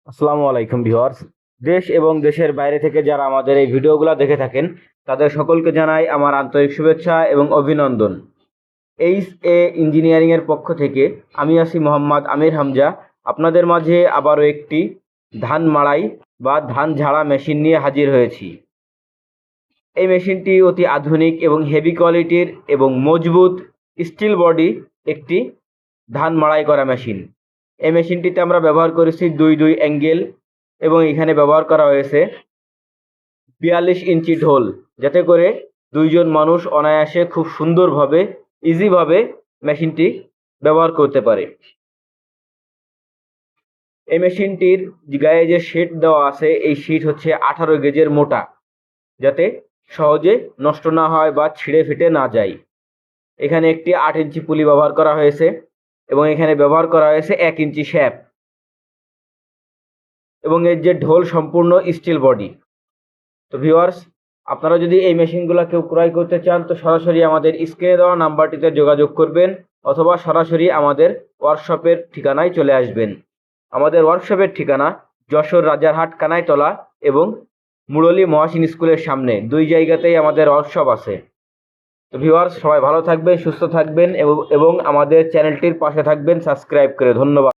আসসালামু আলাইকুম ভিউয়ার্স। দেশ এবং দেশের বাইরে থেকে যারা আমাদের এই ভিডিওগুলো দেখে থাকেন তাদের সকলকে জানাই আমার আন্তরিক শুভেচ্ছা এবং অভিনন্দন। এইচ এ ইঞ্জিনিয়ারিং এর পক্ষ থেকে আমি আছি মোহাম্মদ আমির হামজা, আপনাদের মাঝে আবারও একটি ধান মাড়াই বা ধান ঝাড়া মেশিন নিয়ে হাজির হয়েছি। এই মেশিনটি অতি আধুনিক এবং হেভি কোয়ালিটির এবং মজবুত স্টিল বডি একটি ধান মাড়াই করা মেশিন। এই মেশিনটিতে আমরা ব্যবহার করেছি দুই অ্যাঙ্গেল এবং এখানে ব্যবহার করা হয়েছে ৪২ ইঞ্চি ঢোল, যাতে করে দুইজন মানুষ অনায়াসে খুব সুন্দরভাবে ইজিভাবে মেশিনটি ব্যবহার করতে পারে। এই মেশিনটির গায়ে যে শীট দেওয়া আছে এই শীট হচ্ছে 18 গেজের মোটা, যাতে সহজে নষ্ট না হয় বা ছিঁড়ে ফেটে না যায়। এখানে একটি 8 ইঞ্চি পুলি ব্যবহার করা হয়েছে এবং এখানে ব্যবহার করা হয়েছে 1 ইঞ্চি শ্যাফট এবং এর যে ঢোল সম্পূর্ণ স্টিল বডি। তো ভিউয়ার্স, আপনারা যদি এই মেশিনগুলো কেউ ক্রয় করতে চান তো সরাসরি আমাদের স্ক্রিনে দেওয়া নাম্বারটিতে যোগাযোগ করবেন অথবা সরাসরি আমাদের ওয়ার্কশপের ঠিকানায় চলে আসবেন। আমাদের ওয়ার্কশপের ঠিকানা যশোর রাজারহাট কানাইতলা এবং মুরলী মহাসিন স্কুলের সামনে, দুই জায়গাতেই আমাদের ওয়ার্কশপ আছে। তো ভিউয়ার্স, সবাই ভালো থাকবেন, সুস্থ থাকবেন এবং আমাদের চ্যানেলটির পাশে থাকবেন সাবস্ক্রাইব করে। ধন্যবাদ।